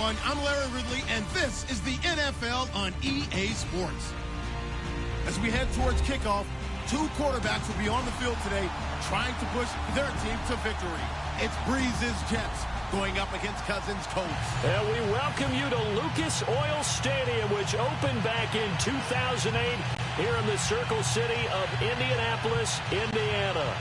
everyone. I'm Larry Ridley, and this is the NFL on EA Sports. As we head towards kickoff, two quarterbacks will be on the field today trying to push their team to victory. It's Breeze's Jets going up against Cousins' Colts. And we welcome you to Lucas Oil Stadium, which opened back in 2008 here in the Circle City of Indianapolis, Indiana.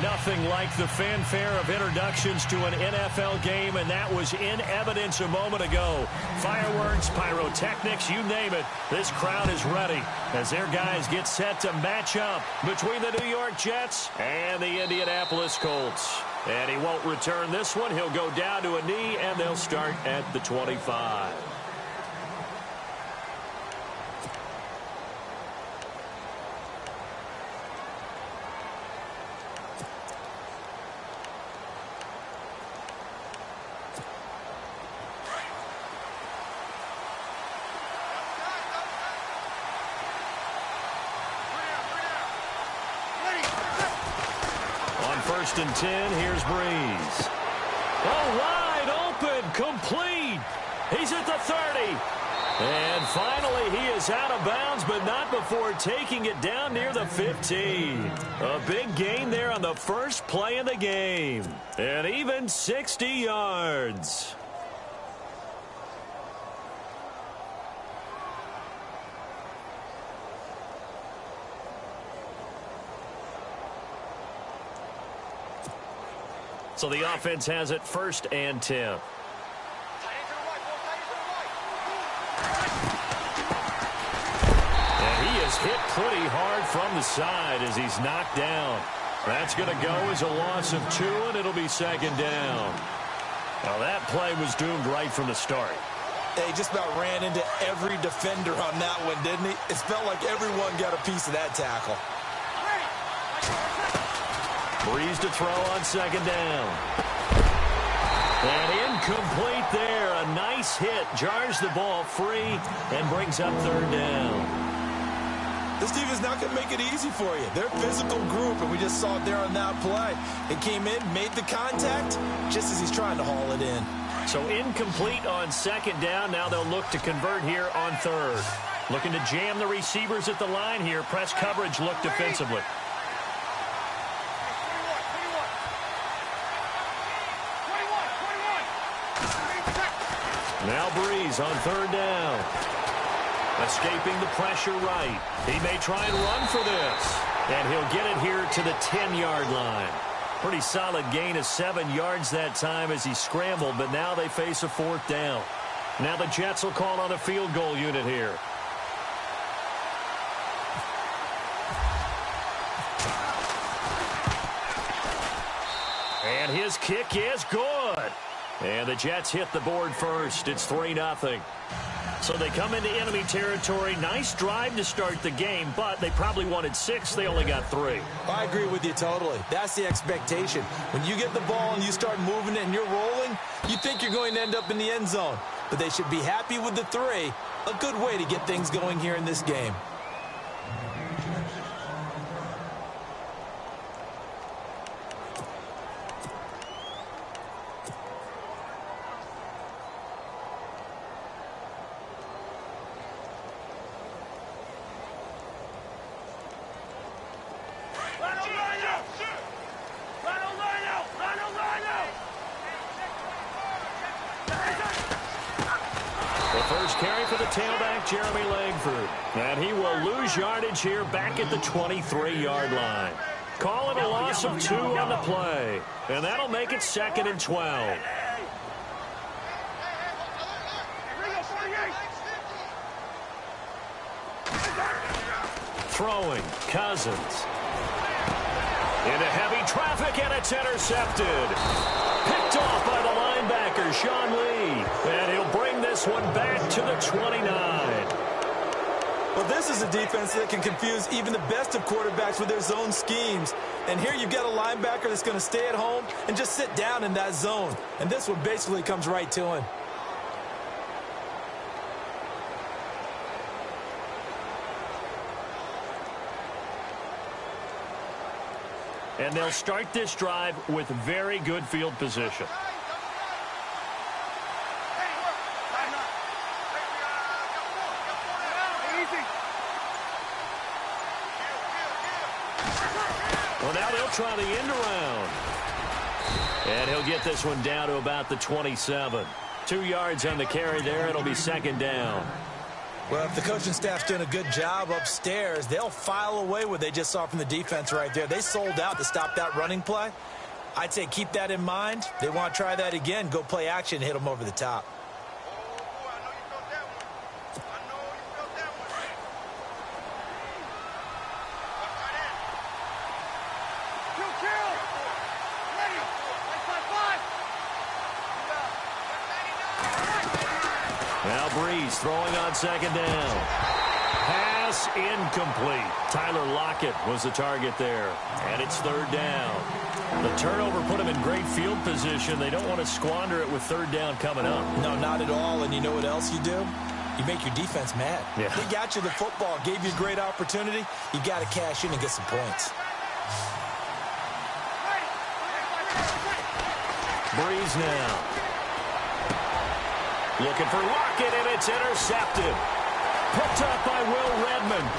Nothing like the fanfare of introductions to an NFL game, and that was in evidence a moment ago. Fireworks, pyrotechnics, you name it. This crowd is ready as their guys get set to match up between the New York Jets and the Indianapolis Colts. And he won't return this one. He'll go down to a knee, and they'll start at the 25. First and 10, here's Breeze. Oh, wide open, complete. He's at the 30. And finally, he is out of bounds, but not before taking it down near the 15. A big gain there on the first play of the game. And even 60 yards. So the offense has it first and 10. And he is hit pretty hard from the side as he's knocked down. That's going to go as a loss of 2, and it'll be second down. Now that play was doomed right from the start. He just about ran into every defender on that one, didn't he? It felt like everyone got a piece of that tackle. Breeze to throw on second down. And incomplete there. A nice hit. Jars the ball free and brings up third down. This defense not going to make it easy for you. They're a physical group, and we just saw it there on that play. It came in, made the contact, just as he's trying to haul it in. So incomplete on second down. Now they'll look to convert here on third. Looking to jam the receivers at the line here. Press coverage look defensively. Now Breeze on third down. Escaping the pressure right. He may try and run for this. And he'll get it here to the 10-yard line. Pretty solid gain of 7 yards that time as he scrambled, but now they face a fourth down. Now the Jets will call on a field goal unit here. And his kick is good. And the Jets hit the board first. It's 3-0. So they come into enemy territory. Nice drive to start the game, but they probably wanted 6. They only got 3. I agree with you totally. That's the expectation. When you get the ball and you start moving it and you're rolling, you think you're going to end up in the end zone. But they should be happy with the 3. A good way to get things going here in this game. And he will lose yardage here back at the 23-yard line. Call it a loss of 2 on the play. And that'll make it second and 12. Throwing, Cousins. Into heavy traffic, and it's intercepted. Picked off by the linebacker, Sean Lee. And he'll bring this one back to the 29. Well, this is a defense that can confuse even the best of quarterbacks with their zone schemes. And here you've got a linebacker that's going to stay at home and just sit down in that zone. And this one basically comes right to him. And they'll start this drive with very good field position. Well, now they'll try the end around. And he'll get this one down to about the 27. 2 yards on the carry there. It'll be second down. Well, if the coaching staff's doing a good job upstairs, they'll file away what they just saw from the defense right there. They sold out to stop that running play. I'd say keep that in mind. They want to try that again. Go play action and hit them over the top. Now Breeze throwing on second down. Pass incomplete. Tyler Lockett was the target there. And it's third down. The turnover put them in great field position. They don't want to squander it with third down coming up. No, not at all. And you know what else you do? You make your defense mad. Yeah. They got you the football, gave you a great opportunity. You got to cash in and get some points. Breeze now. Looking for Lockett, and it's intercepted. Picked up by Will Redmond.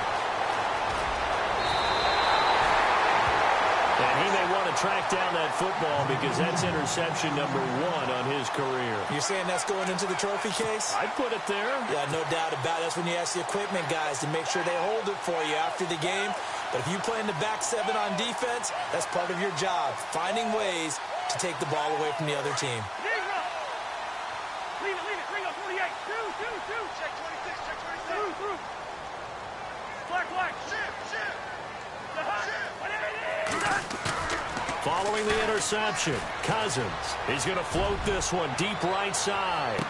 And he may want to track down that football because that's interception number 1 on his career. You're saying that's going into the trophy case? I'd put it there. Yeah, no doubt about it. That's when you ask the equipment guys to make sure they hold it for you after the game. But if you play in the back 7 on defense, that's part of your job, finding ways to take the ball away from the other team. Leave it, bring up 48. Two. Check 26, check 26. Through. Black. Shift. Following the interception, Cousins. He's going to float this one deep right side.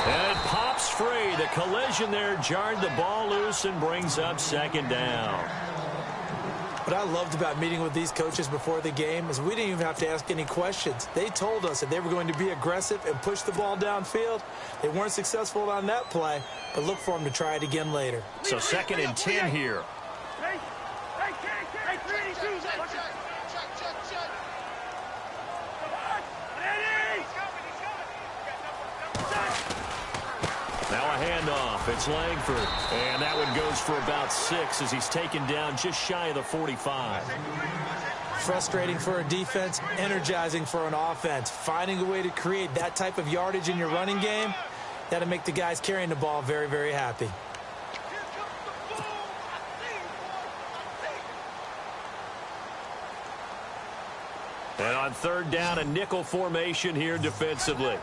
And it pops free. The collision there jarred the ball loose and brings up second down. What I loved about meeting with these coaches before the game is we didn't even have to ask any questions. They told us that they were going to be aggressive and push the ball downfield. They weren't successful on that play, but look for them to try it again later. So second and 10 here. Hey, 32. Check. Now a handoff. It's Langford. And that one goes for about 6 as he's taken down just shy of the 45. Frustrating for a defense, energizing for an offense. Finding a way to create that type of yardage in your running game, that'll make the guys carrying the ball very, very happy. And on third down, a nickel formation here defensively.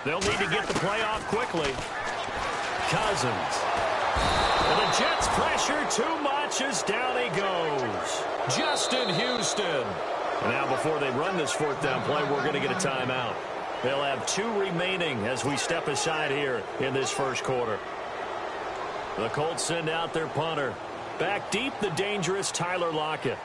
They'll need to get the play off quickly. Cousins. And the Jets pressure too much as down he goes. Justin Houston. And now before they run this fourth down play, we're going to get a timeout. They'll have 2 remaining as we step aside here in this first quarter. The Colts send out their punter. Back deep, the dangerous Tyler Lockett.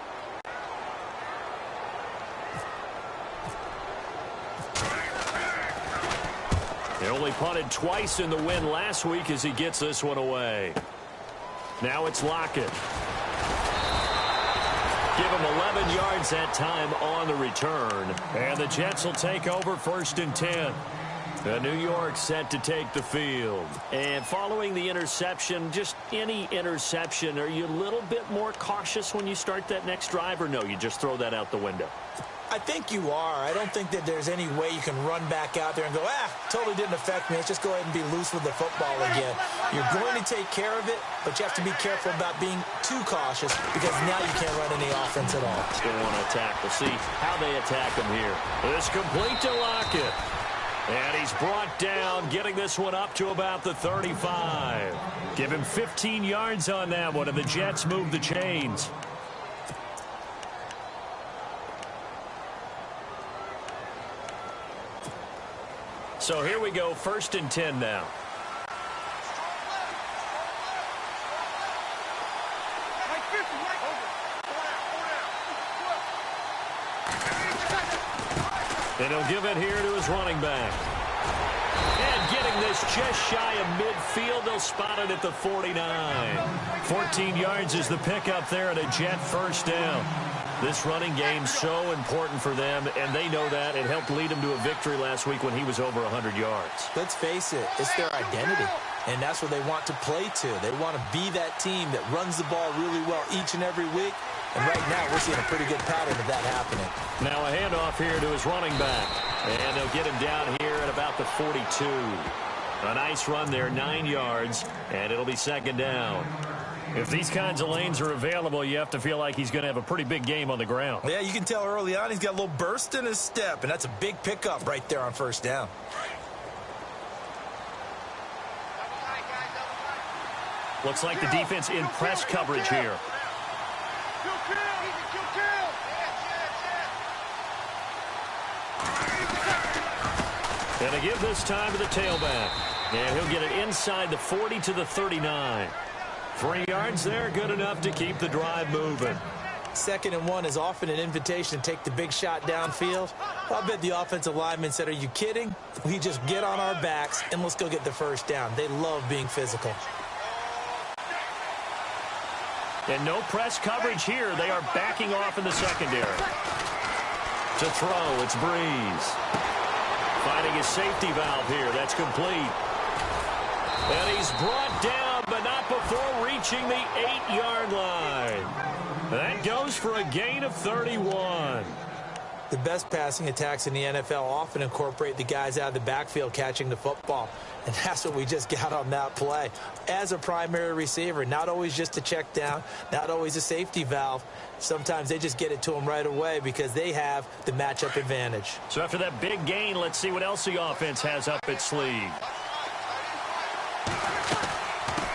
They only punted twice in the win last week as he gets this one away. Now it's Lockett. Give him 11 yards that time on the return. And the Jets will take over first and 10. New York set to take the field. And following the interception, just any interception, are you a little bit more cautious when you start that next drive, or no, you just throw that out the window? I think you are. I don't think that there's any way you can run back out there and go, totally didn't affect me. Let's just go ahead and be loose with the football again. You're going to take care of it, but you have to be careful about being too cautious because now you can't run any offense at all. Still want to attack. We'll see how they attack him here. This complete to Lockett. And he's brought down, getting this one up to about the 35. Give him 15 yards on that one, and the Jets move the chains. So here we go, first and 10 now. And he'll give it here to his running back. And getting this It's just shy of midfield. They'll spot it at the 49. 14 yards is the pickup there and a Jet first down. This running game's so important for them, and they know that. It helped lead them to a victory last week when he was over 100 yards. Let's face it, it's their identity, and that's what they want to play to. They want to be that team that runs the ball really well each and every week, and right now we're seeing a pretty good pattern of that happening. Now a handoff here to his running back, and they'll get him down here at about the 42. A nice run there, 9 yards, and it'll be second down. If these kinds of lanes are available, you have to feel like he's going to have a pretty big game on the ground. Yeah, you can tell early on he's got a little burst in his step, and that's a big pickup right there on first down. Looks like the defense in press coverage here. And they give this time to the tailback. And he'll get it inside the 40 to the 39. 3 yards there, good enough to keep the drive moving. 2nd and 1 is often an invitation to take the big shot downfield. I bet the offensive lineman said, are you kidding? We just get on our backs and let's go get the first down. They love being physical. And no press coverage here. They are backing off in the secondary. To throw, it's Breeze. Finding his safety valve here. That's complete. And he's brought down, but not before reaching the 8-yard line. That goes for a gain of 31. The best passing attacks in the NFL often incorporate the guys out of the backfield catching the football. And that's what we just got on that play. As a primary receiver, not always just a check down, not always a safety valve. Sometimes they just get it to them right away because they have the matchup advantage. So after that big gain, let's see what else the offense has up its sleeve.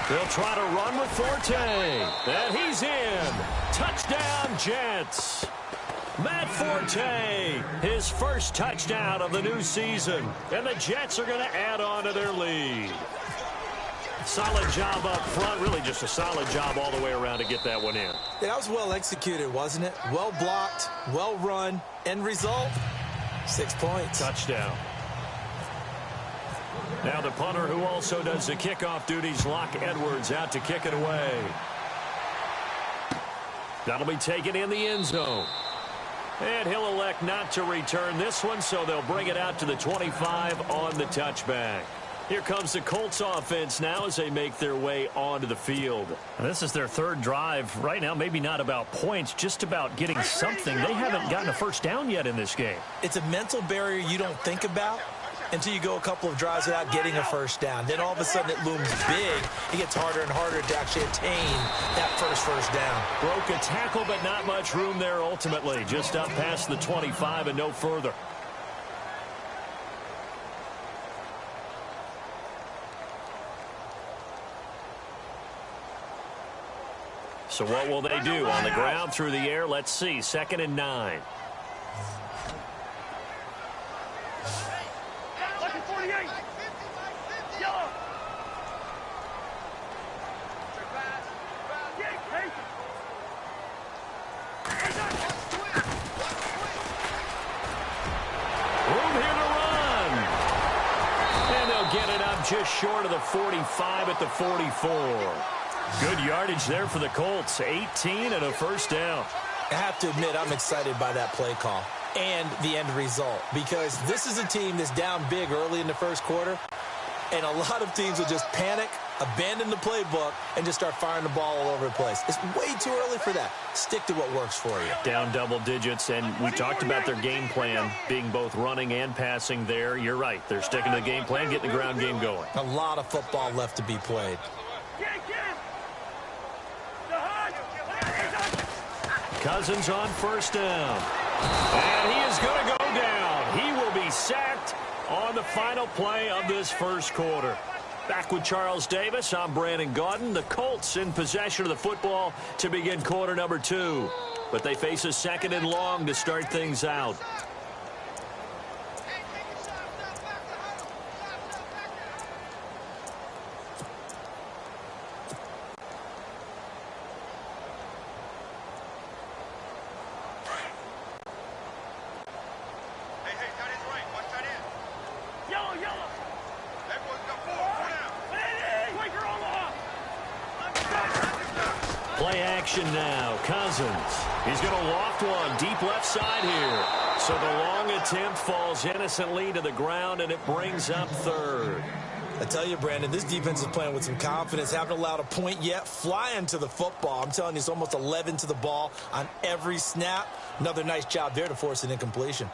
They'll try to run with Forte. And he's in. Touchdown, Jets. Matt Forte, his first touchdown of the new season. And the Jets are going to add on to their lead. Solid job up front. Really just a solid job all the way around to get that one in. Yeah, that was well executed, wasn't it? Well blocked, well run. End result, 6 points. Touchdown. Now the punter who also does the kickoff duties, Locke Edwards, out to kick it away. That'll be taken in the end zone. And he'll elect not to return this one, so they'll bring it out to the 25 on the touchback. Here comes the Colts offense now as they make their way onto the field. And this is their third drive. Right now, maybe not about points, just about getting something. They haven't gotten a first down yet in this game. It's a mental barrier you don't think about until you go a couple of drives without getting a first down. Then all of a sudden it looms big. It gets harder and harder to actually attain that first down. Broke a tackle, but not much room there ultimately. Just up past the 25 and no further. So what will they do? On the ground, through the air, let's see. 2nd and 9. Just short of the 45 at the 44. Good yardage there for the Colts. 18 and a first down. I have to admit, I'm excited by that play call and the end result because this is a team that's down big early in the first quarter, and a lot of teams will just panic, abandon the playbook, and just start firing the ball all over the place. It's way too early for that. Stick to what works for you. Down double digits, and we talked about their game plan being both running and passing there. You're right. They're sticking to the game plan, getting the ground game going. A lot of football left to be played. Cousins on first down. And he is going to go down. He will be sacked on the final play of this first quarter. Back with Charles Davis, I'm Brandon Gaudin. The Colts in possession of the football to begin quarter number 2. But they face a 2nd and long to start things out. Play action now. Cousins. He's going to loft one deep left side here. So the long attempt falls innocently to the ground, and it brings up third. I tell you, Brandon, this defense is playing with some confidence. Haven't allowed a point yet. Flying to the football. I'm telling you, it's almost 11 to the ball on every snap. Another nice job there to force an incompletion.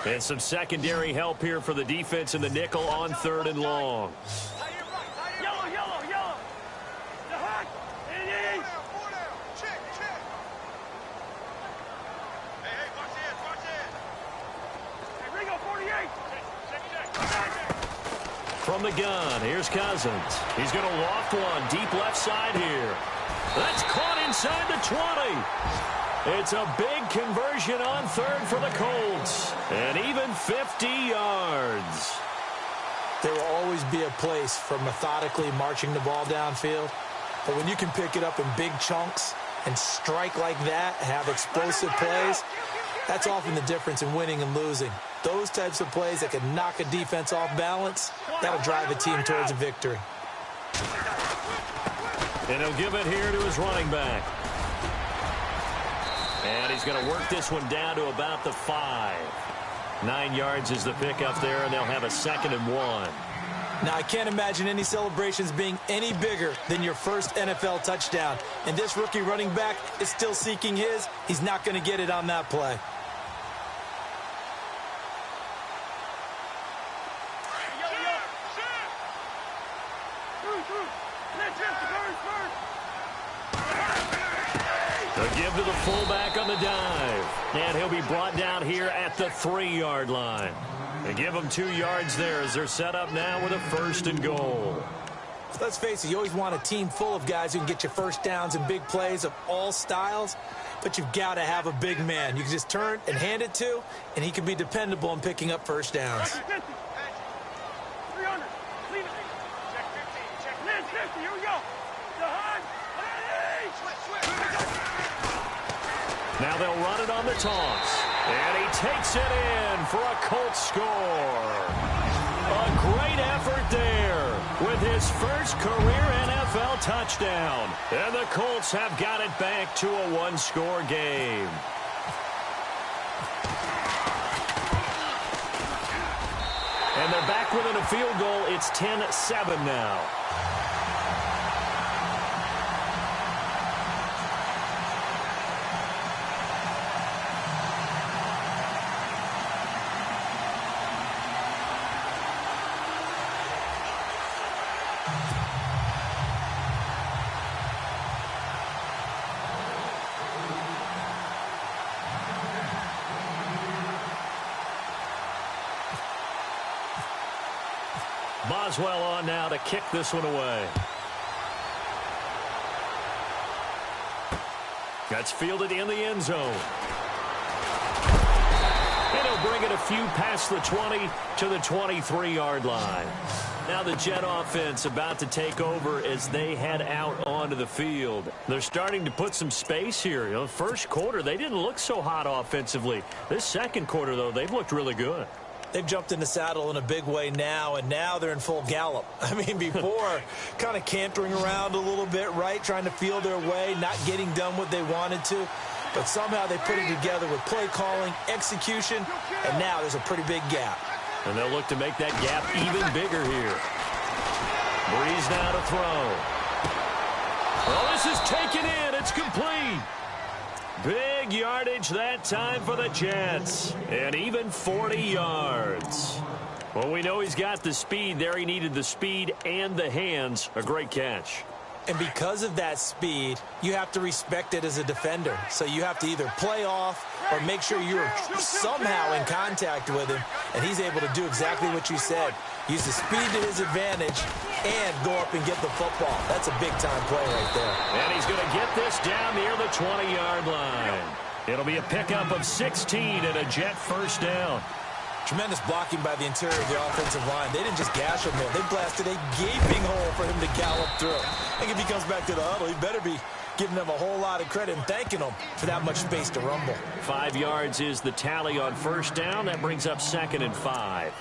And some secondary help here for the defense in the nickel on 3rd and long. Yellow, yellow, yellow. The hot. It is. Check, check. Hey, watch the edge, watch the edge. Hey, Ringo, 48. Check. From the gun, here's Cousins. He's going to loft one deep left side here. That's caught inside the 20. It's a big conversion on 3rd for the Colts. And even 50 yards. There will always be a place for methodically marching the ball downfield. But when you can pick it up in big chunks and strike like that, have explosive plays, that's often the difference in winning and losing. Those types of plays that can knock a defense off balance, that'll drive a team towards a victory. And he'll give it here to his running back. And he's going to work this one down to about the 5. 9 yards is the pickup there, and they'll have a 2nd and 1. Now, I can't imagine any celebrations being any bigger than your first NFL touchdown. And this rookie running back is still seeking his. He's not going to get it on that play. They'll give to the fullback on the dive. And he'll be brought down here at the 3-yard line. They give him 2 yards there as they're set up now with a 1st and goal. Let's face it, you always want a team full of guys who can get you first downs and big plays of all styles, but you've got to have a big man you can just turn and hand it to, and he can be dependable in picking up first downs. 300. Leave it. Check 15. Check 50. Here we go. The hot. Now they'll run it on the toss. And he takes it in for a Colts score. A great effort there with his first career NFL touchdown. And the Colts have got it back to a 1-score game. And they're back within a field goal. It's 10-7 now. Boswell on now to kick this one away. That's fielded in the end zone. And he'll bring it a few past the 20 to the 23-yard line. Now the Jet offense about to take over as they head out onto the field. They're starting to put some space here. You know, first quarter, they didn't look so hot offensively. This second quarter, though, they've looked really good. They've jumped in the saddle in a big way now, and now they're in full gallop. I mean, before, kind of cantering around a little bit, right, trying to feel their way, not getting done what they wanted to. But somehow they put it together with play calling, execution, and now there's a pretty big gap. And they'll look to make that gap even bigger here. Breeze now to throw. Oh, this is taken in. It's complete. Big yardage that time for the Jets. And even 40 yards. Well, we know he's got the speed there. He needed the speed and the hands. A great catch. And because of that speed, you have to respect it as a defender. So you have to either play off or make sure you're somehow in contact with him. And he's able to do exactly what you said. Use the speed to his advantage and go up and get the football. That's a big-time play right there. And he's going to get this down near the 20-yard line. It'll be a pickup of 16 and a Jet first down. Tremendous blocking by the interior of the offensive line. They didn't just gash him there. They blasted a gaping hole for him to gallop through. I think if he comes back to the huddle, he better be giving them a whole lot of credit and thanking them for that much space to rumble. 5 yards is the tally on first down. That brings up 2nd and 5.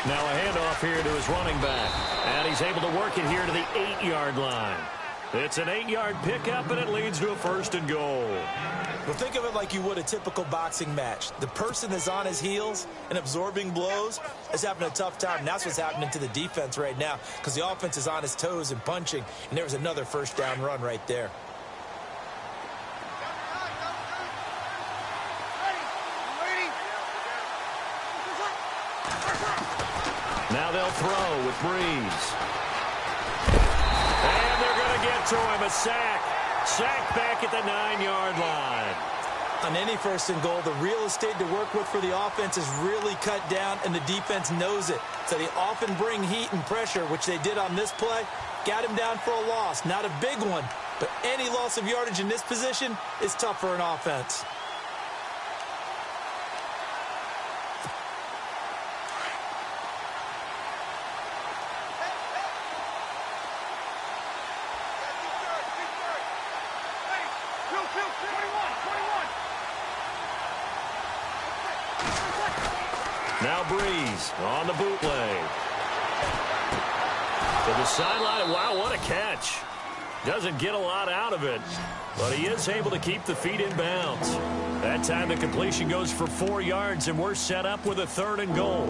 Now a handoff here to his running back. And he's able to work it here to the 8-yard line. It's an 8-yard pickup, and it leads to a 1st and goal. Well, think of it like you would a typical boxing match. The person that's on his heels and absorbing blows is having a tough time. And that's what's happening to the defense right now because the offense is on his toes and punching, and there was another first down run right there. Now they'll throw with Breeze. And they're going to get to him. A sack. Sack back at the 9-yard line. On any 1st and goal, the real estate to work with for the offense is really cut down, and the defense knows it. So they often bring heat and pressure, which they did on this play. Got him down for a loss. Not a big one, but any loss of yardage in this position is tough for an offense. Now Breeze on the bootleg. To the sideline. Wow, what a catch. Doesn't get a lot out of it, but he is able to keep the feet in bounds. That time the completion goes for 4 yards, and we're set up with a 3rd and goal.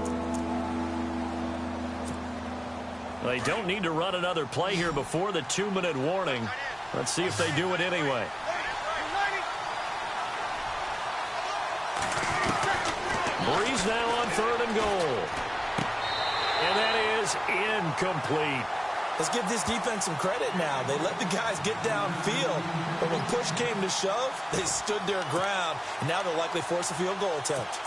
They don't need to run another play here before the 2-minute warning. Let's see if they do it anyway. Breeze now on 3rd and goal. And that is incomplete. Let's give this defense some credit now. They let the guys get downfield, but when push came to shove, they stood their ground, and now they'll likely force a field goal attempt.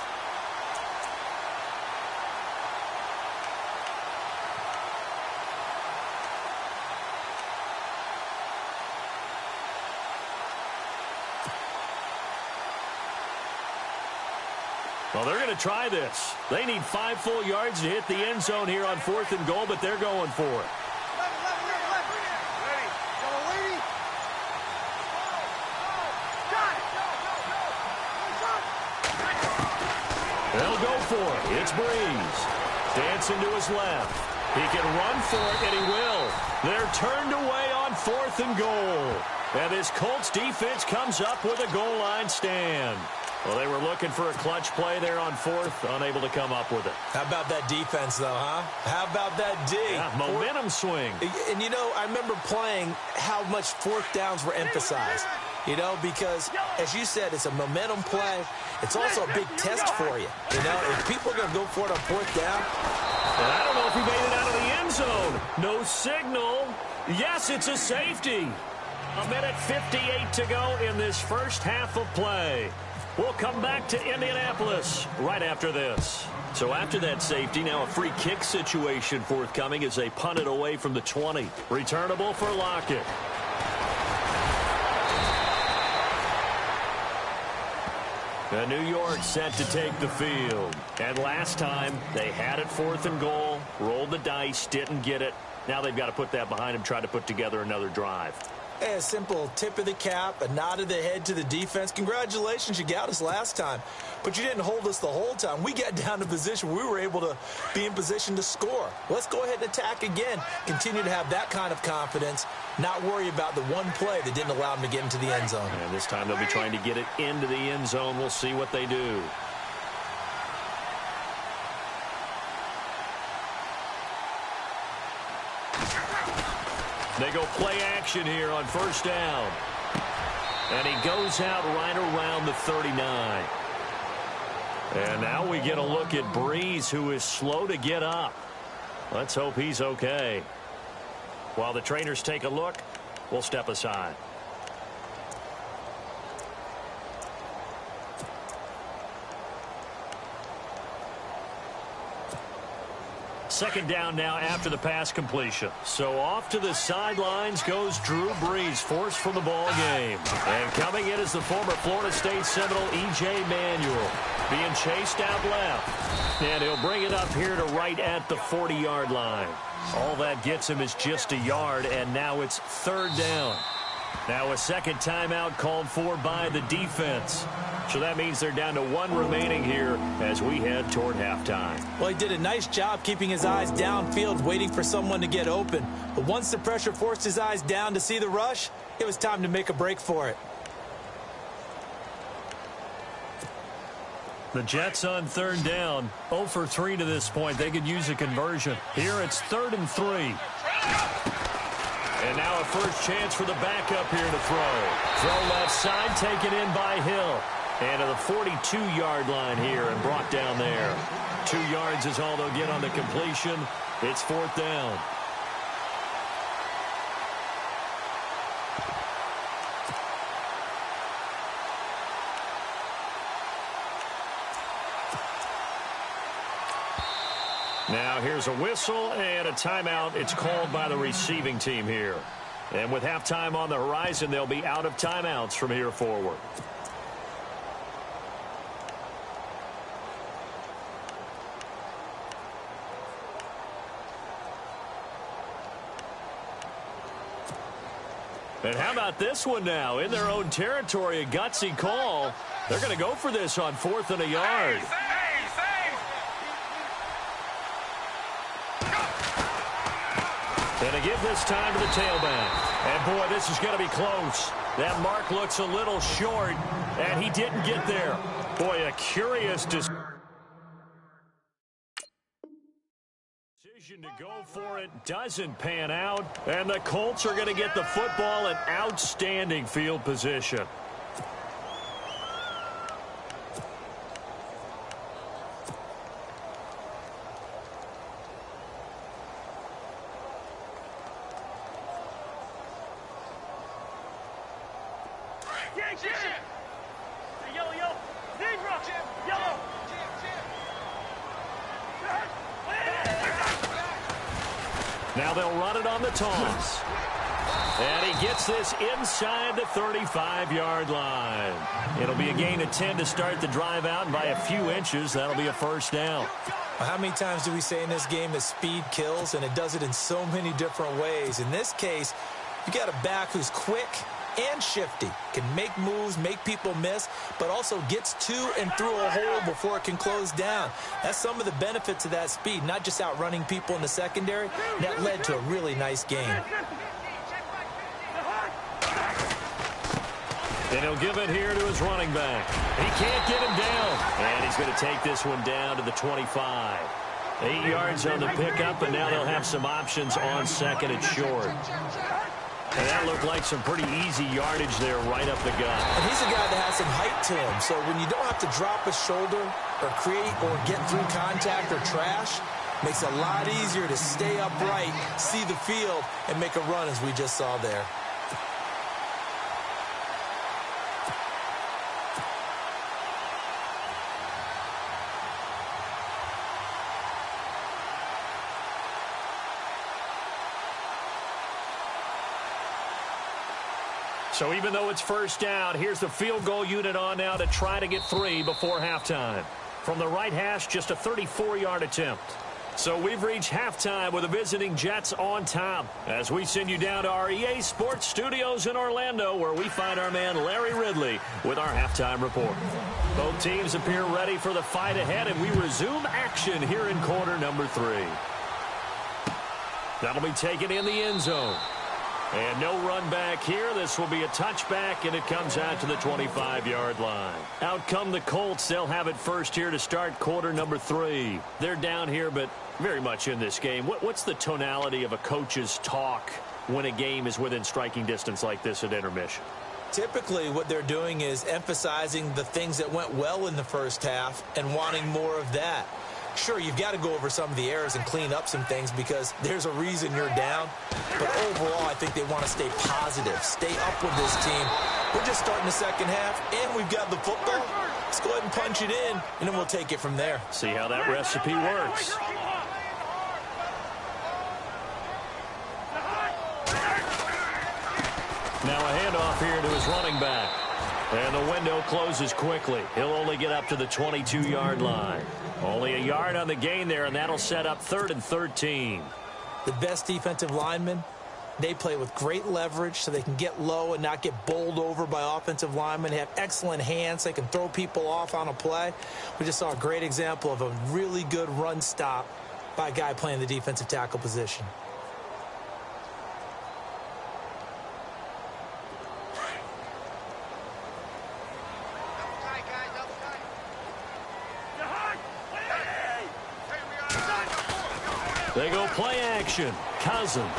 Well, they're going to try this. They need 5 full yards to hit the end zone here on 4th and goal, but they're going for it. They'll go for it. It's Breeze. Dancing to his left. He can run for it, and he will. They're turned away on 4th and goal. And this Colts defense comes up with a goal line stand. Well, they were looking for a clutch play there on 4th, unable to come up with it. How about that defense, though, huh? How about that D? Yeah, momentum swing. And, you know, I remember playing how much 4th downs were emphasized. You know, because, as you said, it's a momentum play. It's also a big test for you. You know, if people are going to go for it on 4th down. And I don't know if he made it out of the end zone. No signal. Yes, it's a safety. 1:58 to go in this first half of play. We'll come back to Indianapolis right after this. So after that safety, now a free kick situation forthcoming as they punt it away from the 20. Returnable for Lockett. New York set to take the field. And last time, they had it 4th and goal, rolled the dice, didn't get it. Now they've got to put that behind them, try to put together another drive. Hey, a simple tip of the cap, a nod of the head to the defense. Congratulations, you got us last time. But you didn't hold us the whole time. We got down to position where we were able to be in position to score. Let's go ahead and attack again. Continue to have that kind of confidence, not worry about the one play that didn't allow them to get into the end zone. And this time they'll be trying to get it into the end zone. We'll see what they do. They go play action here on first down. And he goes out right around the 39. And now we get a look at Breeze, who is slow to get up. Let's hope he's okay. While the trainers take a look, we'll step aside. Second down now after the pass completion. So off to the sidelines goes Drew Brees, forced from the ball game. And coming in is the former Florida State Seminole E.J. Manuel, being chased out left. And he'll bring it up here to right at the 40-yard line. All that gets him is just a yard, and now it's third down. Now a second timeout called for by the defense. So that means they're down to one remaining here as we head toward halftime. Well, he did a nice job keeping his eyes downfield, waiting for someone to get open. But once the pressure forced his eyes down to see the rush, it was time to make a break for it. The Jets on third down, 0 for 3 to this point. They could use a conversion. Here it's 3rd and 3. And now a first chance for the backup here to throw. Throw left side, taken in by Hill. And to the 42-yard line here and brought down there. 2 yards is all they'll get on the completion. It's 4th down. Now here's a whistle and a timeout. It's called by the receiving team here. And with halftime on the horizon, they'll be out of timeouts from here forward. And how about this one now? In their own territory, a gutsy call. They're going to go for this on 4th and a yard. And to give this time to the tailback. And, boy, this is going to be close. That mark looks a little short, and he didn't get there. Boy, a curious decision to go for it doesn't pan out, and the Colts are going to get the football in outstanding field position. Now they'll run it on the toss. And he gets this inside the 35-yard line. It'll be a gain of 10 to start the drive out, and by a few inches, that'll be a first down. Well, how many times do we say in this game that speed kills, and it does it in so many different ways? In this case, you got a back who's quick and shifty, can make moves, make people miss, but also gets to and through a hole before it can close down. That's some of the benefits of that speed, not just outrunning people in the secondary. That led to a really nice game. And he'll give it here to his running back. He can't get him down. And he's going to take this one down to the 25. 8 yards on the pickup, and now they'll have some options on second and short. And that looked like some pretty easy yardage there right up the gut. And he's a guy that has some height to him, so when you don't have to drop a shoulder or create or get through contact or trash, makes it a lot easier to stay upright, see the field, and make a run as we just saw there. So even though it's first down, here's the field goal unit on now to try to get 3 before halftime. From the right hash, just a 34-yard attempt. So we've reached halftime with the visiting Jets on top as we send you down to our EA Sports Studios in Orlando, where we find our man Larry Ridley with our halftime report. Both teams appear ready for the fight ahead, and we resume action here in quarter number 3. That'll be taken in the end zone. And no run back here. This will be a touchback, and it comes out to the 25-yard line. Out come the Colts. They'll have it first here to start quarter number 3. They're down here, but very much in this game. What's the tonality of a coach's talk when a game is within striking distance like this at intermission? Typically, what they're doing is emphasizing the things that went well in the first half and wanting more of that. Sure, you've got to go over some of the errors and clean up some things because there's a reason you're down. But overall, I think they want to stay positive, stay up with this team. We're just starting the second half, and we've got the football. Let's go ahead and punch it in, and then we'll take it from there. See how that recipe works. Now a handoff here to his running back. And the window closes quickly. He'll only get up to the 22-yard line. Only a yard on the gain there, and that'll set up 3rd and 13. The best defensive linemen, they play with great leverage so they can get low and not get bowled over by offensive linemen. They have excellent hands. They can throw people off on a play. We just saw a great example of a really good run stop by a guy playing the defensive tackle position. They go play action. Cousins. And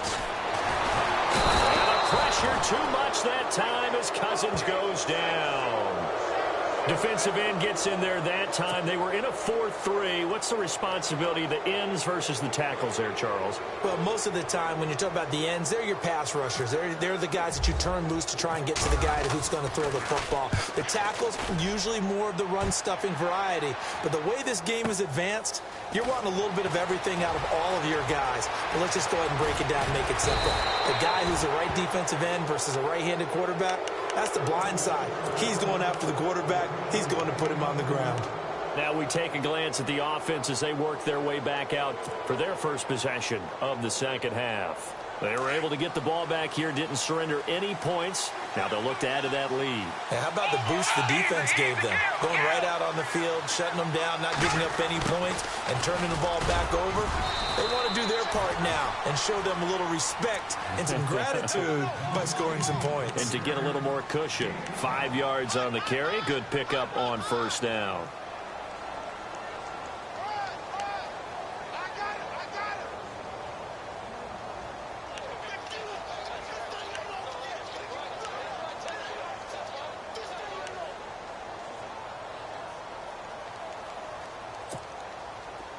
the pressure too much that time as Cousins goes down. Defensive end gets in there that time. They were in a 4-3. What's the responsibility of the ends versus the tackles there, Charles? Well, most of the time when you talk about the ends, they're your pass rushers. They're the guys that you turn loose to try and get to the guy who's going to throw the football. The tackles, usually more of the run-stuffing variety. But the way this game is advanced, you're wanting a little bit of everything out of all of your guys. But let's just go ahead and break it down and make it simple. The guy who's a right defensive end versus a right-handed quarterback, that's the blind side. He's going after the quarterback. He's going to put him on the ground. Now we take a glance at the offense as they work their way back out for their first possession of the second half. They were able to get the ball back here, didn't surrender any points. Now they'll look to add to that lead. And how about the boost the defense gave them? Going right out on the field, shutting them down, not giving up any points, and turning the ball back over. They want to do their part now and show them a little respect and some gratitude by scoring some points. And to get a little more cushion. 5 yards on the carry. Good pickup on first down.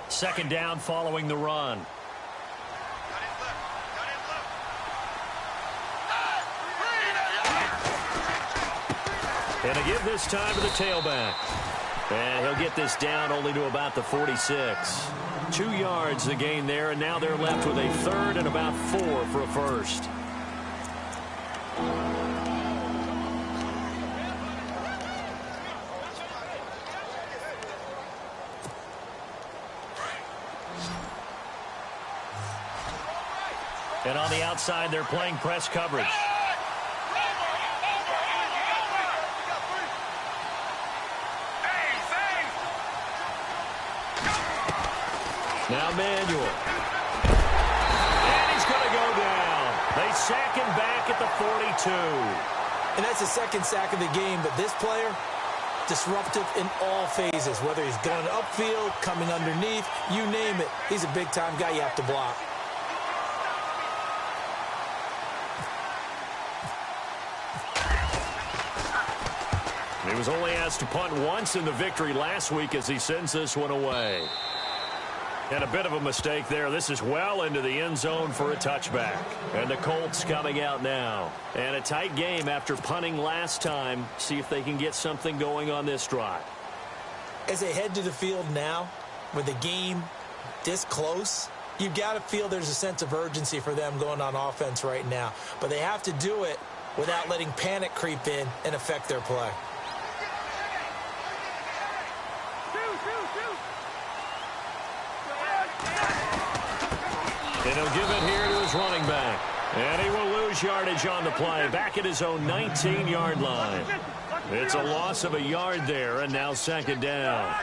Second down following the run. And a give this time to the tailback. And he'll get this down only to about the 46. 2 yards the gain there, and now they're left with a 3rd and about 4 for a first. And on the outside, they're playing press coverage. Now Manuel. And he's going to go down. They sack him back at the 42. And that's the second sack of the game, but this player, disruptive in all phases, whether he's going upfield, coming underneath, you name it. He's a big-time guy you have to block. He was only asked to punt once in the victory last week as he sends this one away. And a bit of a mistake there. This is well into the end zone for a touchback. And the Colts coming out now. And a tight game after punting last time. See if they can get something going on this drive. As they head to the field now, with the game this close, you've got to feel there's a sense of urgency for them going on offense right now. But they have to do it without letting panic creep in and affect their play. And he'll give it here to his running back. And he will lose yardage on the play. Back at his own 19-yard line. It's a loss of a yard there, and now second down.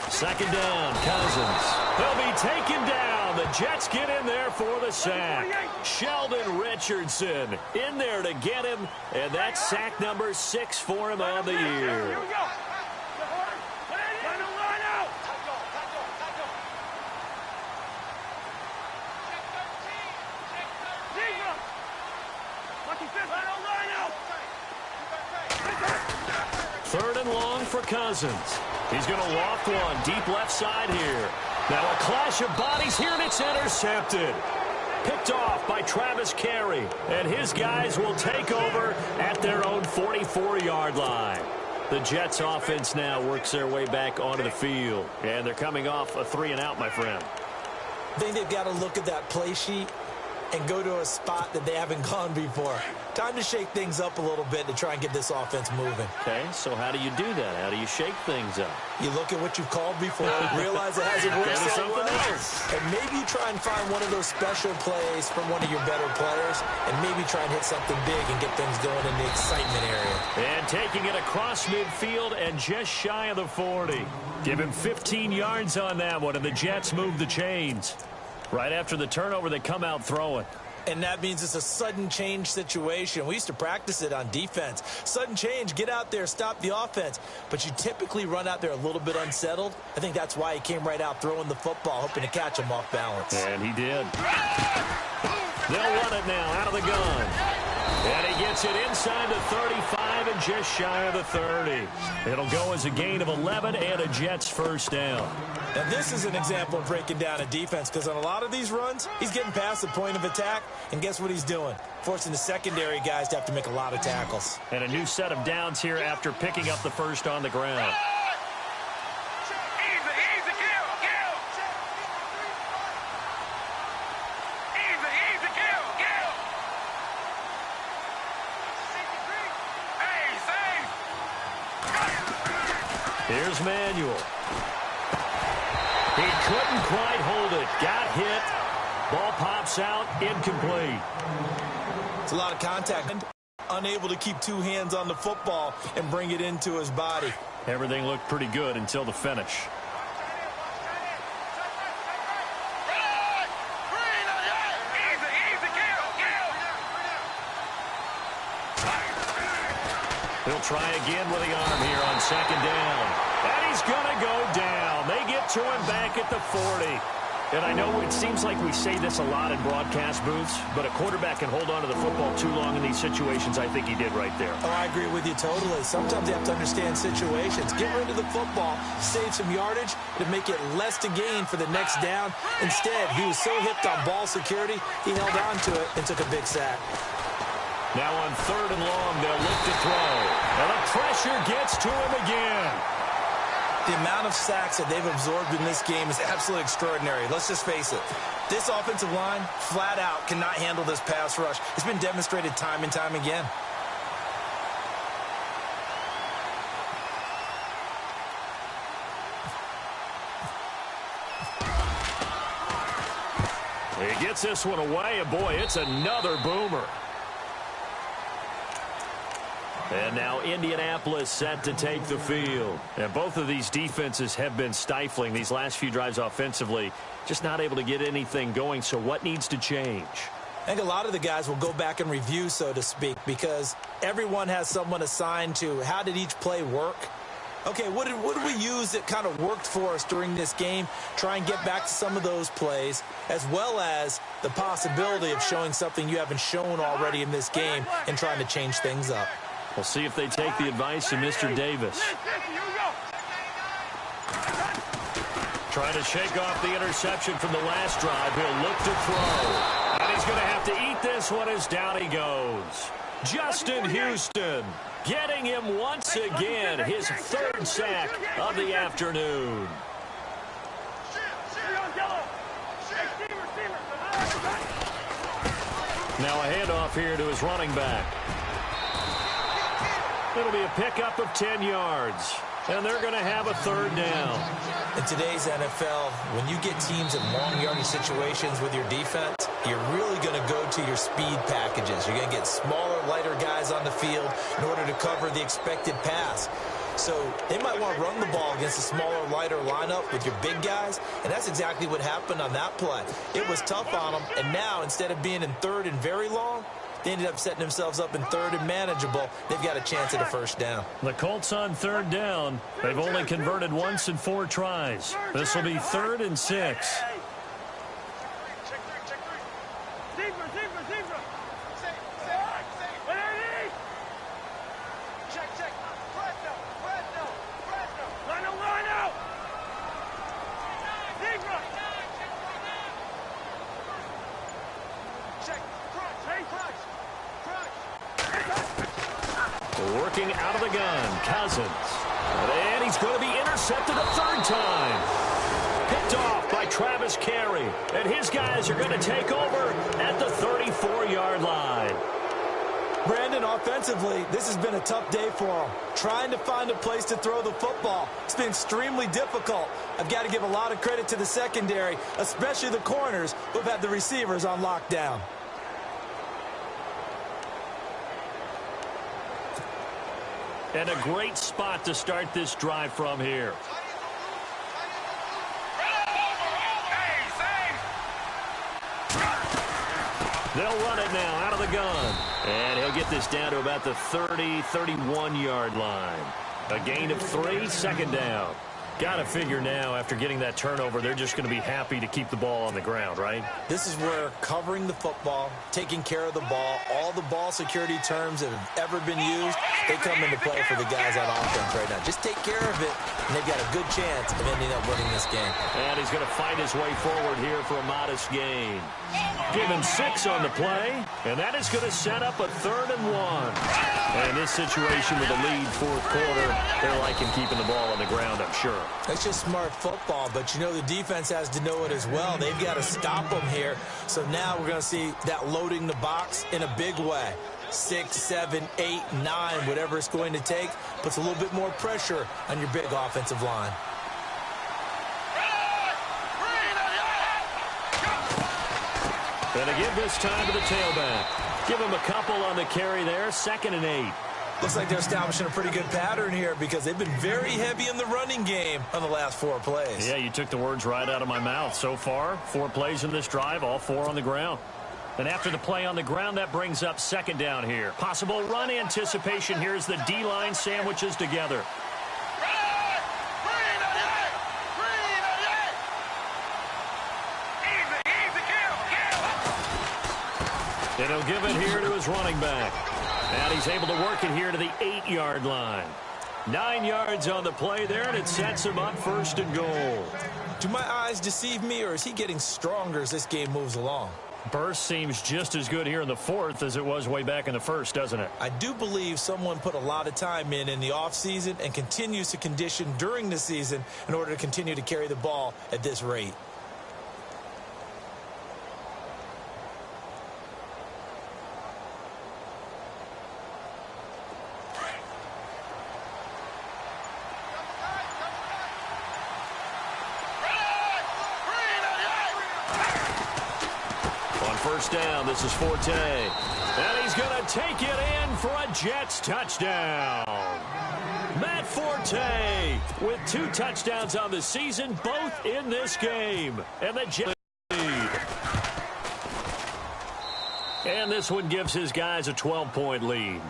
Second down, Cousins. He'll be taken down. down. The Jets get in there for the sack. Sheldon Richardson in there to get him, and that's sack number 6 for him on the year. Third and long for Cousins. He's going to loft one deep left side here. Now a clash of bodies here, and it's intercepted. Picked off by Travis Carey. And his guys will take over at their own 44-yard line. The Jets offense now works their way back onto the field. And they're coming off a 3-and-out, my friend. I think they've got to look at that play sheet and go to a spot that they haven't gone before. Time to shake things up a little bit to try and get this offense moving. Okay, so how do you do that? How do you shake things up? You look at what you've called before, realize it hasn't worked so well, and maybe try and find one of those special plays from one of your better players, and maybe try and hit something big and get things going in the excitement area. And taking it across midfield and just shy of the 40. Give him 15 yards on that one, and the Jets move the chains. Right after the turnover, they come out throwing. And that means it's a sudden change situation. We used to practice it on defense. Sudden change, get out there, stop the offense. But you typically run out there a little bit unsettled. I think that's why he came right out throwing the football, hoping to catch him off balance. And he did. They'll run it now out of the gun. And he gets it inside the 35 and just shy of the 30. It'll go as a gain of 11 and a Jets first down. Now, this is an example of breaking down a defense, because on a lot of these runs, he's getting past the point of attack, and guess what he's doing? Forcing the secondary guys to have to make a lot of tackles. And a new set of downs here after picking up the first on the ground. Here's Manuel. He couldn't quite hold it. Got hit. Ball pops out. Incomplete. It's a lot of contact. Unable to keep two hands on the football and bring it into his body. Everything looked pretty good until the finish. He'll try again with the arm here on second down. And he's going to go down. They get to him back at the 40. And I know it seems like we say this a lot in broadcast booths, but a quarterback can hold on to the football too long in these situations. I think he did right there. Oh, I agree with you totally. Sometimes you have to understand situations. Get rid of the football, save some yardage to make it less to gain for the next down. Instead, he was so hipped on ball security, he held on to it and took a big sack. Now on third and long, they'll look to throw. And the pressure gets to him again. The amount of sacks that they've absorbed in this game is absolutely extraordinary. Let's just face it. This offensive line, flat out, cannot handle this pass rush. It's been demonstrated time and time again. He gets this one away, and boy, it's another boomer. And now Indianapolis set to take the field. And both of these defenses have been stifling these last few drives offensively. Just not able to get anything going. So what needs to change? I think a lot of the guys will go back and review, so to speak, because everyone has someone assigned to how did each play work. Okay, what did we use that kind of worked for us during this game? Try and get back to some of those plays, as well as the possibility of showing something you haven't shown already in this game and trying to change things up. We'll see if they take the advice of Mr. Davis. Trying to shake off the interception from the last drive. He'll look to throw. And he's going to have to eat this one as down he goes. Justin Houston getting him once again his third sack of the afternoon. Now a handoff here to his running back. It'll be a pickup of 10 yards. And they're going to have a third down. In today's NFL, when you get teams in long yardage situations with your defense, you're really going to go to your speed packages. You're going to get smaller, lighter guys on the field in order to cover the expected pass. So they might want to run the ball against a smaller, lighter lineup with your big guys, and that's exactly what happened on that play. It was tough on them, and now instead of being in third and very long, they ended up setting themselves up in third and manageable. They've got a chance at a first down. The Colts on third down. They've only converted once in 4 tries. This will be 3rd and 6. Working out of the gun, Cousins. And he's going to be intercepted a 3rd time. Picked off by Travis Carey. And his guys are going to take over at the 34-yard line. Brandon, offensively, this has been a tough day for them. Trying to find a place to throw the football. It's been extremely difficult. I've got to give a lot of credit to the secondary, especially the corners who've had the receivers on lockdown. And a great spot to start this drive from here. They'll run it now out of the gun. And he'll get this down to about the 30, 31-yard line. A gain of 3, 2nd down. Got to figure now, after getting that turnover, they're just going to be happy to keep the ball on the ground, right? This is where covering the football, taking care of the ball, all the ball security terms that have ever been used, they come into play for the guys on offense right now. Just take care of it, and they've got a good chance of ending up winning this game. And he's going to fight his way forward here for a modest gain. Give him 6 on the play, and that is going to set up a 3rd and 1. And this situation with a lead 4th quarter, they're liking keeping the ball on the ground, I'm sure. That's just smart football, but you know the defense has to know it as well. They've got to stop them here. So now we're going to see that loading the box in a big way. 6, 7, 8, 9, whatever it's going to take, puts a little bit more pressure on your big offensive line. And to give this time to the tailback. Give him a couple on the carry there, 2nd and 8. Looks like they're establishing a pretty good pattern here because they've been very heavy in the running game on the last 4 plays. Yeah, you took the words right out of my mouth. So far, 4 plays in this drive, all 4 on the ground. And after the play on the ground, that brings up 2nd down here. Possible run anticipation here as the D-line sandwiches together. And he'll give it here to his running back. And he's able to work it here to the 8-yard line. 9 yards on the play there, and it sets him up 1st and goal. Do my eyes deceive me, or is he getting stronger as this game moves along? Burst seems just as good here in the 4th as it was way back in the 1st, doesn't it? I do believe someone put a lot of time in the offseason and continues to condition during the season in order to continue to carry the ball at this rate. First down, this is Forte. And he's going to take it in for a Jets touchdown. Matt Forte with 2 touchdowns on the season, both in this game. And the Jets lead. And this one gives his guys a 12-point lead.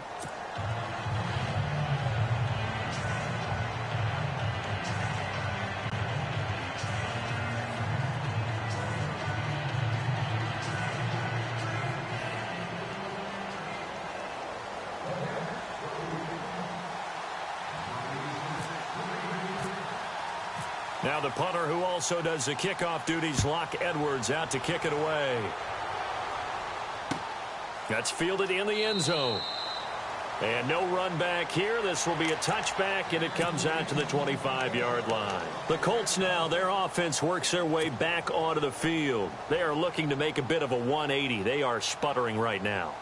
Now the punter who also does the kickoff duties, Locke Edwards, out to kick it away. That's fielded in the end zone. And no run back here. This will be a touchback, and it comes out to the 25-yard line. The Colts now, their offense works their way back onto the field. They are looking to make a bit of a 180. They are sputtering right now.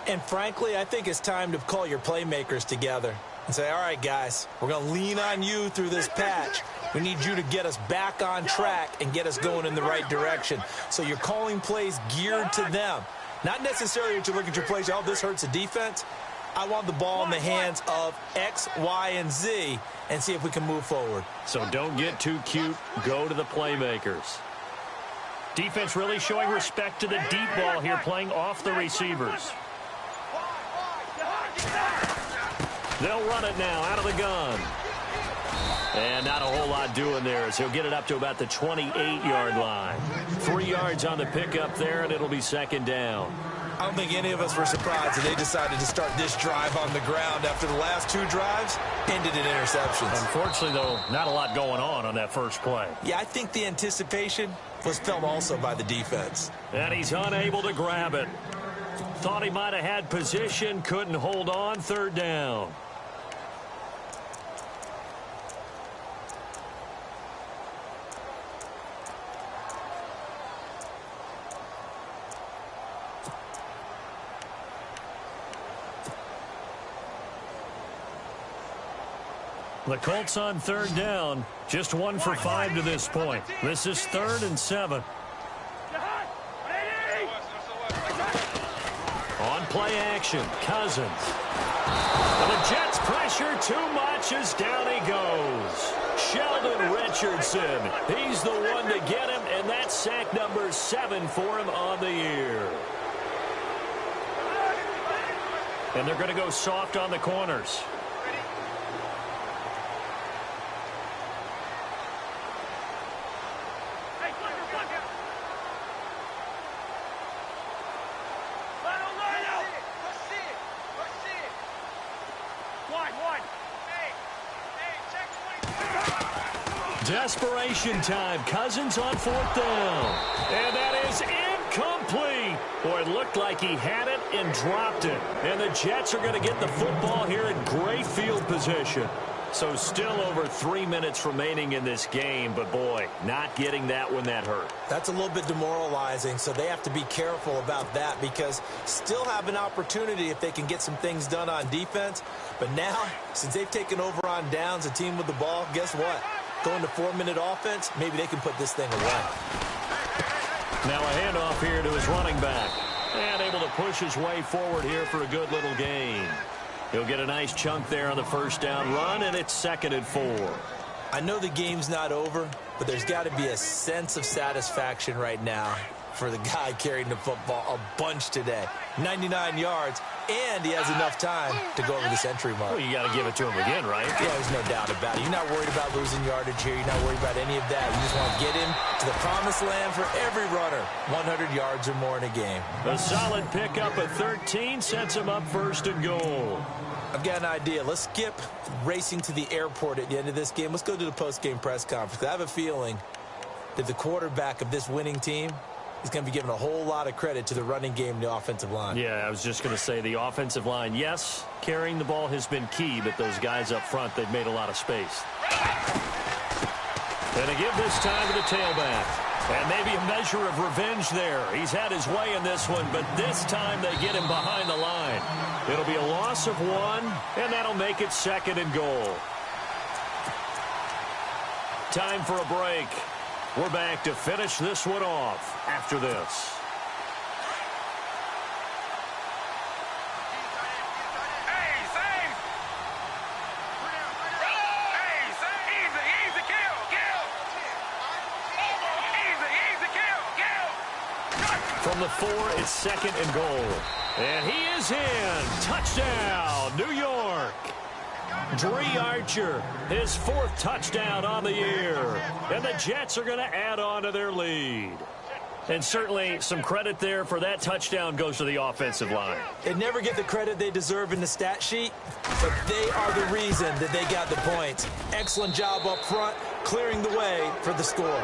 And frankly, I think it's time to call your playmakers together and say, all right, guys, we're going to lean on you through this patch. We need you to get us back on track and get us going in the right direction. So you're calling plays geared to them. Not necessarily that you look at your plays, oh, this hurts the defense. I want the ball in the hands of X, Y, and Z and see if we can move forward. So don't get too cute. Go to the playmakers. Defense really showing respect to the deep ball here, playing off the receivers. They'll run it now out of the gun. And not a whole lot doing there as he'll get it up to about the 28-yard line. 3 yards on the pickup there, and it'll be second down. I don't think any of us were surprised that they decided to start this drive on the ground after the last 2 drives ended in interceptions. Unfortunately, though, not a lot going on that first play. Yeah, I think the anticipation was felt also by the defense. And he's unable to grab it. Thought he might have had position, couldn't hold on, third down. The Colts on third down, just 1 for 5 to this point. This is 3rd and 7. On play action, Cousins. And the Jets pressure too much as down he goes. Sheldon Richardson, he's the one to get him, and that's sack number 7 for him on the year. And they're going to go soft on the corners. Desperation time. Cousins on 4th down. And that is incomplete. Boy, it looked like he had it and dropped it. And the Jets are going to get the football here in great field position. So still over 3 minutes remaining in this game. But, boy, not getting that when that hurt. That's a little bit demoralizing, so they have to be careful about that because still have an opportunity if they can get some things done on defense. But now, since they've taken over on downs, a team with the ball, guess what? Going to 4-minute offense, maybe they can put this thing away. Now a handoff here to his running back. And able to push his way forward here for a good little gain. He'll get a nice chunk there on the first down run, and it's 2nd and 4. I know the game's not over, but there's got to be a sense of satisfaction right now for the guy carrying the football a bunch today. 99 yards, and he has enough time to go over the century mark. Well, you got to give it to him again, right? Yeah, there's no doubt about it. You're not worried about losing yardage here. You're not worried about any of that. You just want to get him to the promised land for every runner. 100 yards or more in a game. A solid pickup at 13 sets him up 1st and goal. I've got an idea. Let's skip racing to the airport at the end of this game. Let's go to the post-game press conference. I have a feeling that the quarterback of this winning team is going to be given a whole lot of credit to the running game and the offensive line. Yeah, I was just going to say the offensive line, yes, carrying the ball has been key, but those guys up front, they've made a lot of space. And they give this time to the tailback. And maybe a measure of revenge there. He's had his way in this one, but this time they get him behind the line. It'll be a loss of 1, and that'll make it 2nd and goal. Time for a break. We're back to finish this one off after this. From the 4, it's 2nd and goal. And he is in. Touchdown, New York. Dree Archer, his 4th touchdown on the year. And the Jets are going to add on to their lead. And certainly some credit there for that touchdown goes to the offensive line. They never get the credit they deserve in the stat sheet, but they are the reason that they got the points. Excellent job up front, clearing the way for the score.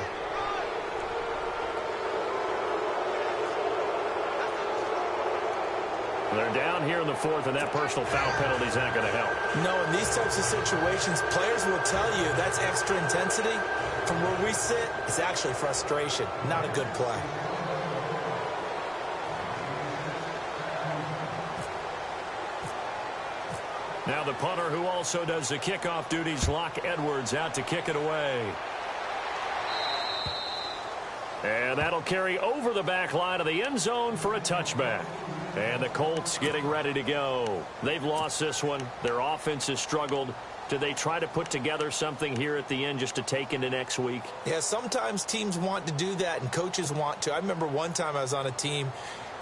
They're down here in the 4th, and that personal foul penalty is not going to help. No, in these types of situations, players will tell you that's extra intensity. From where we sit, it's actually frustration, not a good play. Now the punter who also does the kickoff duties, Locke Edwards, out to kick it away. And that'll carry over the back line of the end zone for a touchback. And the Colts getting ready to go. They've lost this one. Their offense has struggled. Do they try to put together something here at the end just to take into next week? Yeah, sometimes teams want to do that and coaches want to. I remember one time I was on a team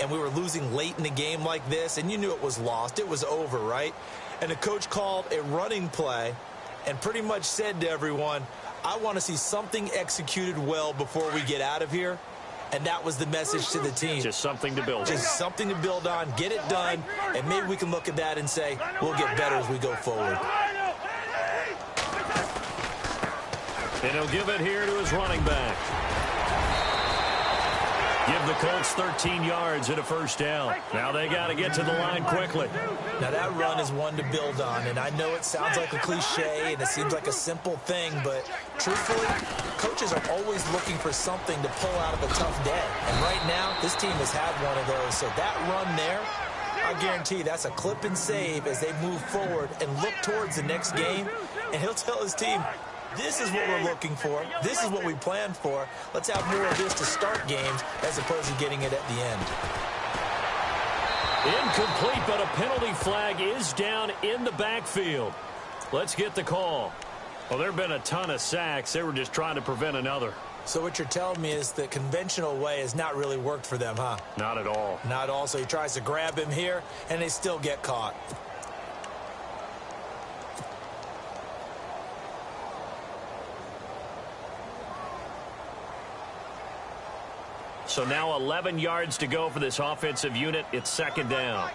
and we were losing late in the game like this, and you knew it was lost. It was over, right? And the coach called a running play and pretty much said to everyone, I want to see something executed well before we get out of here. And that was the message to the team. Just something to build on. Just something to build on, get it done, and maybe we can look at that and say, we'll get better as we go forward. And he'll give it here to his running back. Give the Colts 13 yards and a first down. Now they got to get to the line quickly. Now that run is one to build on, and I know it sounds like a cliche and it seems like a simple thing, but truthfully, coaches are always looking for something to pull out of a tough day. And right now, this team has had one of those. So that run there, I guarantee that's a clip and save as they move forward and look towards the next game. And he'll tell his team, this is what we're looking for. This is what we planned for. Let's have more of this to start games as opposed to getting it at the end. Incomplete, but a penalty flag is down in the backfield. Let's get the call. Well, there have been a ton of sacks. They were just trying to prevent another. So what you're telling me is the conventional way has not really worked for them, huh? Not at all. Not at all. So he tries to grab him here, and they still get caught. So now 11 yards to go for this offensive unit. It's second down.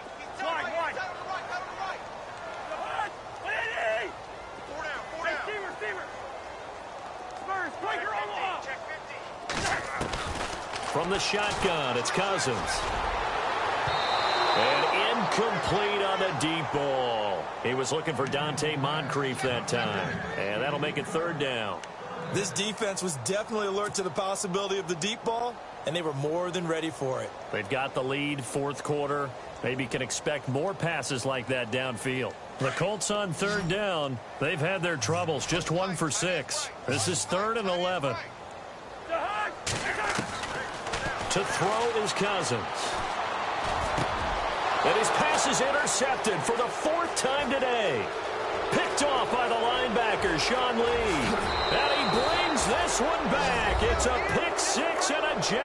From the shotgun, it's Cousins. And incomplete on the deep ball. He was looking for Dante Moncrief that time. And that'll make it third down. This defense was definitely alert to the possibility of the deep ball, and they were more than ready for it. They've got the lead, fourth quarter. Maybe can expect more passes like that downfield. The Colts on third down. They've had their troubles, just 1 for 6. This is 3rd and 11. To throw is Cousins. And his pass is intercepted for the 4th time today. Picked off by the linebacker, Sean Lee. And he brings this one back. It's a pick 6 and a